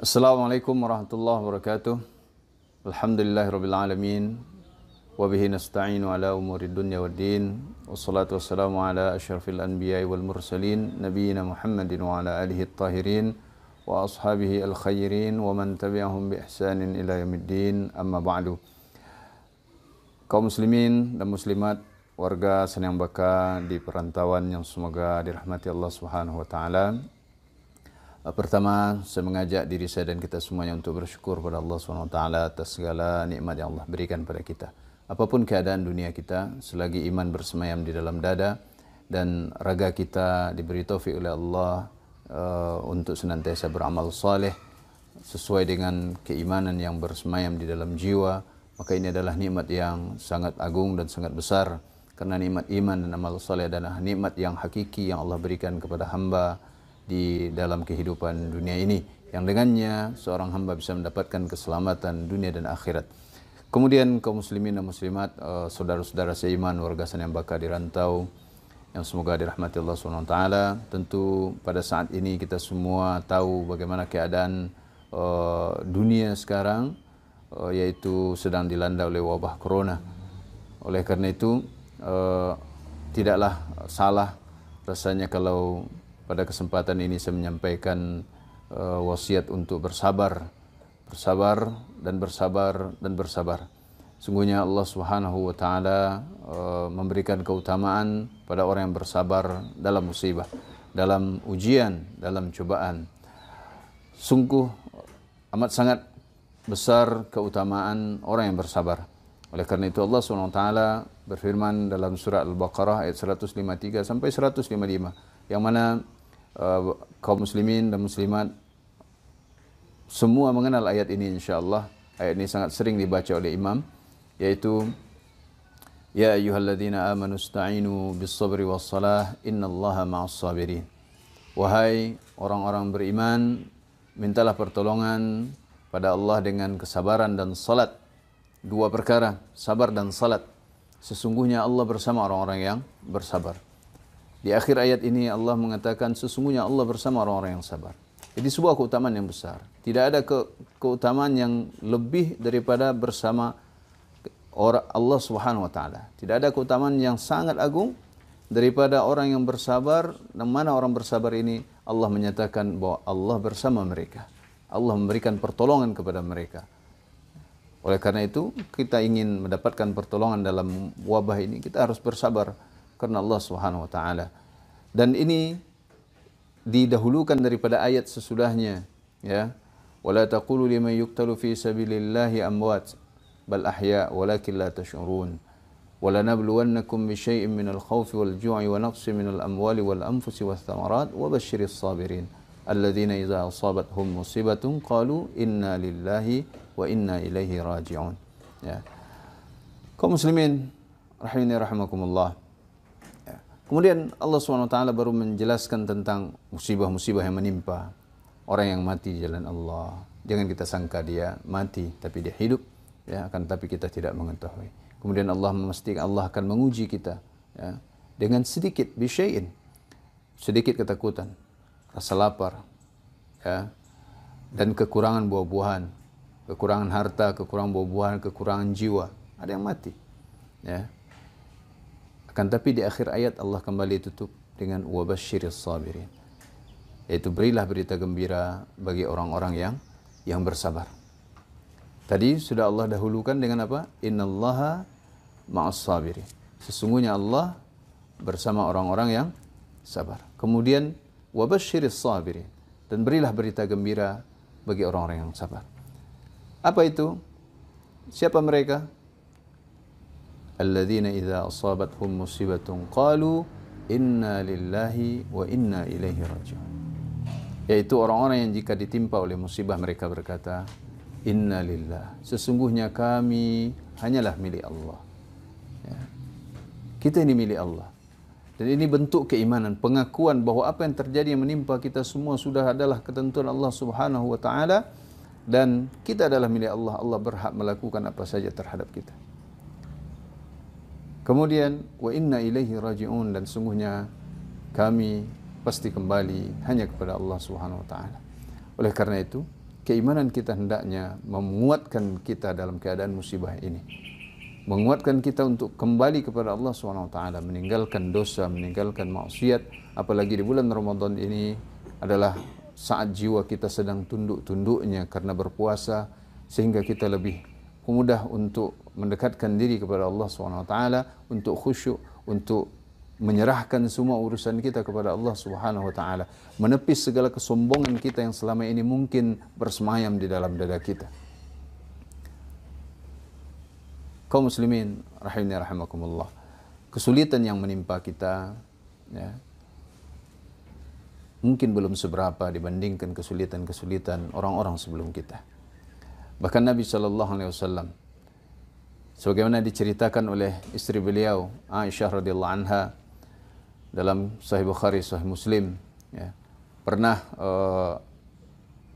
Assalamualaikum warahmatullahi wabarakatuh. Alhamdulillahirabbil alamin wa bihi nasta'inu ala umurid dunya waddin. Wassalatu wassalamu ala asyrafil anbiya'i wal mursalin nabiyina Muhammadin wa ala alihi at-tahirin wa ashabihi al-khairin wa man tabi'ahum bi ihsanin ila yaumiddin. Amma ba'du. Kaum muslimin dan muslimat, warga Senyang Baka di perantauan yang semoga dirahmati Allah Subhanahu wa taala. Pertama, saya mengajak diri saya dan kita semuanya untuk bersyukur pada Allah Subhanahu wa taala atas segala nikmat yang Allah berikan pada kita. Apapun keadaan dunia kita, selagi iman bersemayam di dalam dada dan raga kita diberi taufik oleh Allah untuk senantiasa beramal saleh sesuai dengan keimanan yang bersemayam di dalam jiwa, maka ini adalah nikmat yang sangat agung dan sangat besar, karena nikmat iman dan amal saleh adalah nikmat yang hakiki yang Allah berikan kepada hamba di dalam kehidupan dunia ini, yang dengannya seorang hamba bisa mendapatkan keselamatan dunia dan akhirat. Kemudian kaum muslimin dan muslimat, saudara-saudara seiman warga Senyang Baka di rantau yang semoga dirahmati Allah SWT. Tentu pada saat ini kita semua tahu bagaimana keadaan dunia sekarang, yaitu sedang dilanda oleh wabah corona. Oleh karena itu tidaklah salah rasanya kalau pada kesempatan ini saya menyampaikan wasiat untuk bersabar dan bersabar. Sungguhnya Allah Subhanahu wa taala memberikan keutamaan pada orang yang bersabar dalam musibah, dalam ujian, dalam cobaan. Sungguh amat sangat besar keutamaan orang yang bersabar. Oleh karena itu Allah Subhanahu wa taala berfirman dalam surah Al-Baqarah ayat 153 sampai 155, yang mana kaum muslimin dan muslimat semua mengenal ayat ini insyaallah. Ayat ini sangat sering dibaca oleh imam, yaitu ya ayyuhalladzina amanu ista'inu bis-sabri was-salah innallaha ma'as sabirin. Wahai orang-orang beriman, mintalah pertolongan pada Allah dengan kesabaran dan salat. Dua perkara, sabar dan salat. Sesungguhnya Allah bersama orang-orang yang bersabar. Di akhir ayat ini Allah mengatakan sesungguhnya Allah bersama orang-orang yang sabar. Jadi sebuah keutamaan yang besar. Tidak ada keutamaan yang lebih daripada bersama Allah Subhanahu wa taala. Tidak ada keutamaan yang sangat agung daripada orang yang bersabar. Dan mana orang bersabar ini? Allah menyatakan bahwa Allah bersama mereka. Allah memberikan pertolongan kepada mereka. Oleh karena itu, kita ingin mendapatkan pertolongan dalam wabah ini, kita harus bersabar karena Allah Subhanahu wa taala. Dan ini didahulukan daripada ayat sesudahnya, ya. Wala taqulu liman yuqtalu fi sabilillahi amwat bal ahya walakin la tash'urun. Wala nabluwannakum bi syai'in minal khawfi wal ju'i wa naqsin minal amwali wal anfusi wath thamarat wa basyyiris sabirin alladzina idza asabathum musibatun qalu inna lillahi wa inna ilaihi raji'un. Ya. Kaum muslimin rahimani rahimakumullah. Kemudian Allah SWT baru menjelaskan tentang musibah-musibah yang menimpa orang yang mati di jalan Allah. Jangan kita sangka dia mati, tapi dia hidup, ya, akan tapi kita tidak mengetahui. Kemudian Allah memastikan Allah akan menguji kita, ya, dengan sedikit bisyai'in, sedikit ketakutan, rasa lapar, ya, dan kekurangan buah-buahan, kekurangan harta, kekurangan buah-buahan, kekurangan jiwa. Ada yang mati, ya. Akan tapi di akhir ayat Allah kembali tutup dengan wabasyiris sabirin, yaitu berilah berita gembira bagi orang-orang yang bersabar. Tadi sudah Allah dahulukan dengan apa? Innallaha ma'as sabirin. Sesungguhnya Allah bersama orang-orang yang sabar. Kemudian wabasyiris sabirin, dan berilah berita gembira bagi orang-orang yang sabar. Apa itu? Siapa mereka? Alladzina idza asabathum musibatun qalu inna lillahi wa inna ilaihi raji'un. Yaitu orang-orang yang jika ditimpa oleh musibah mereka berkata, inna lillah, sesungguhnya kami hanyalah milik Allah. Ya. Kita ini milik Allah. Dan ini bentuk keimanan, pengakuan bahwa apa yang terjadi yang menimpa kita semua sudah adalah ketentuan Allah Subhanahu wa taala, dan kita adalah milik Allah. Allah berhak melakukan apa saja terhadap kita. Kemudian wa inna ilaihi raji'un, dan sungguhnya kami pasti kembali hanya kepada Allah Subhanahu wa taala. Oleh karena itu, keimanan kita hendaknya menguatkan kita dalam keadaan musibah ini. Menguatkan kita untuk kembali kepada Allah SWT, meninggalkan dosa, meninggalkan maksiat. Apalagi di bulan Ramadan ini adalah saat jiwa kita sedang tunduk-tunduknya karena berpuasa, sehingga kita lebih mudah untuk mendekatkan diri kepada Allah SWT, untuk khusyuk, untuk menyerahkan semua urusan kita kepada Allah Subhanahu wa taala, menepis segala kesombongan kita yang selama ini mungkin bersemayam di dalam dada kita. Kaum muslimin rahimani rahimakumullah, kesulitan yang menimpa kita ya, mungkin belum seberapa dibandingkan kesulitan-kesulitan orang-orang sebelum kita. Bahkan Nabi sallallahu alaihi wasallam, sebagaimana diceritakan oleh istri beliau Aisyah radhiyallahu anha dalam Sahih Bukhari, Sahih Muslim, ya, pernah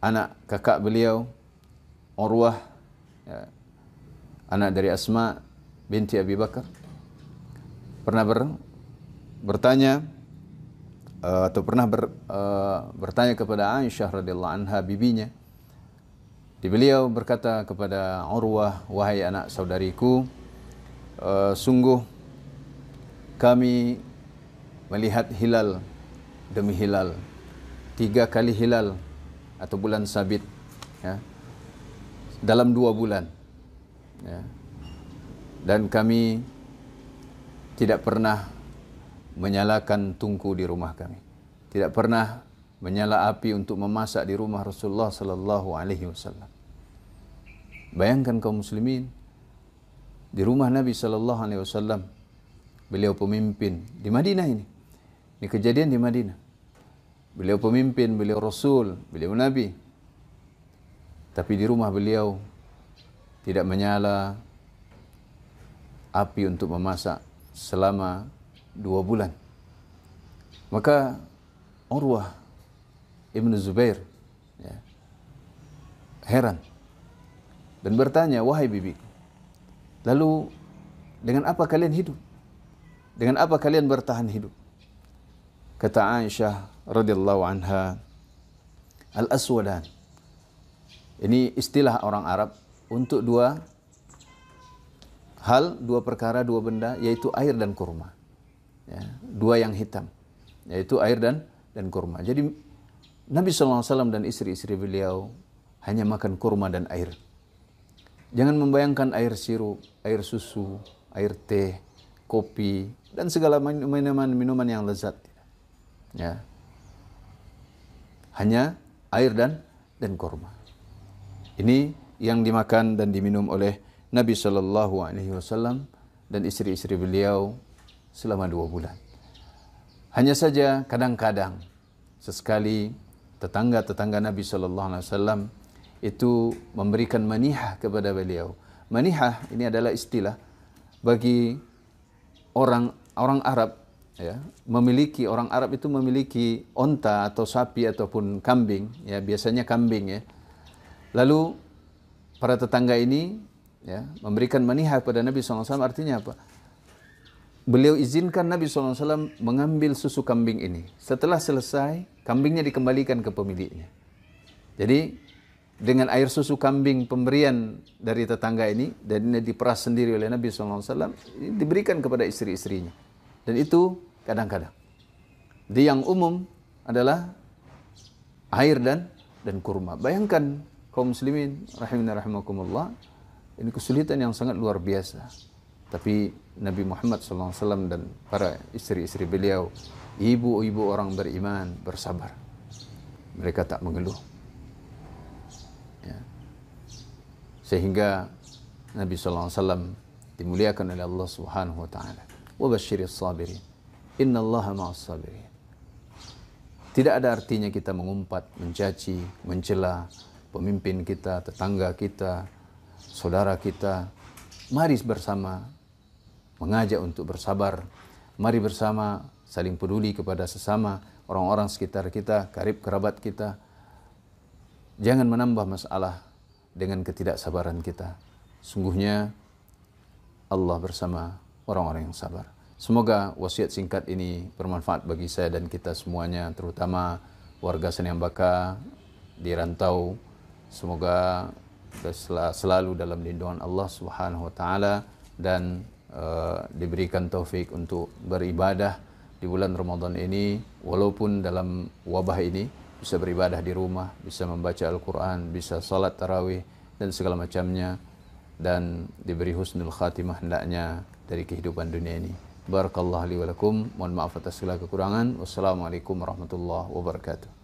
anak kakak beliau Urwah, ya, anak dari Asma binti Abi Bakar, pernah bertanya atau pernah bertanya kepada Aisyah radhiyallahu anha, bibinya. Beliau berkata kepada Urwah, wahai anak saudariku, sungguh kami melihat hilal demi hilal, 3 kali hilal atau bulan sabit, ya, dalam 2 bulan, ya. Dan kami tidak pernah menyalakan tungku di rumah kami, tidak pernah menyala api untuk memasak di rumah Rasulullah sallallahu alaihi wasallam. Bayangkan kaum muslimin, di rumah Nabi sallallahu alaihi wasallam, beliau pemimpin di Madinah ini. Ini kejadian di Madinah. Beliau pemimpin, beliau Rasul, beliau Nabi. Tapi di rumah beliau tidak menyala api untuk memasak selama 2 bulan. Maka Urwah Ibn Zubair, ya, heran dan bertanya, wahai bibiku, lalu dengan apa kalian hidup? Dengan apa kalian bertahan hidup? Kata Aisyah radhiyallahu anha, al-aswadan. Ini istilah orang Arab untuk 2 hal, 2 perkara, 2 benda, yaitu air dan kurma. Ya, 2 yang hitam, yaitu air dan kurma. Jadi Nabi SAW dan istri-istri beliau hanya makan kurma dan air. Jangan membayangkan air sirup, air susu, air teh, kopi, dan segala minuman yang lezat. Ya, hanya air dan kurma. Ini yang dimakan dan diminum oleh Nabi Shallallahu Alaihi Wasallam dan istri-istri beliau selama 2 bulan. Hanya saja kadang-kadang sesekali tetangga-tetangga Nabi Shallallahu Alaihi Wasallam itu memberikan manihah kepada beliau. Manihah ini adalah istilah bagi orang Arab. Ya, orang Arab itu memiliki onta atau sapi ataupun kambing, ya, biasanya kambing, ya. Lalu para tetangga ini, ya, memberikan manihah kepada Nabi SAW. Artinya apa? Beliau izinkan Nabi SAW mengambil susu kambing ini. Setelah selesai, kambingnya dikembalikan ke pemiliknya. Jadi dengan air susu kambing pemberian dari tetangga ini, dan ini diperas sendiri oleh Nabi SAW, diberikan kepada istri-istrinya. Dan itu kadang-kadang. Di yang umum adalah air dan kurma. Bayangkan kaum muslimin rahimani rahimakumullah, ini kesulitan yang sangat luar biasa. Tapi Nabi Muhammad SAW dan para istri-istri beliau, ibu-ibu orang beriman, bersabar. Mereka tak mengeluh. Ya. Sehingga Nabi SAW dimuliakan oleh Allah Subhanahu wa taala. Wa basyiris sabirin. Innallaha ma'as sabirin. Tidak ada artinya kita mengumpat, mencaci, mencela pemimpin kita, tetangga kita, saudara kita. Mari bersama mengajak untuk bersabar. Mari bersama saling peduli kepada sesama, orang-orang sekitar kita, karib kerabat kita. Jangan menambah masalah dengan ketidaksabaran kita. Sungguhnya Allah bersama orang-orang yang sabar. Semoga wasiat singkat ini bermanfaat bagi saya dan kita semuanya, terutama warga Senyambaka di rantau Semoga selalu dalam lindungan Allah Subhanahu wa taala dan diberikan taufik untuk beribadah di bulan Ramadan ini, walaupun dalam wabah ini bisa beribadah di rumah, bisa membaca Al-Quran, bisa salat tarawih dan segala macamnya, dan diberi husnul khatimah hendaknya dari kehidupan dunia ini. Barakallahu li wa lakum. Mohon maaf atas segala kekurangan. Wassalamualaikum warahmatullahi wabarakatuh.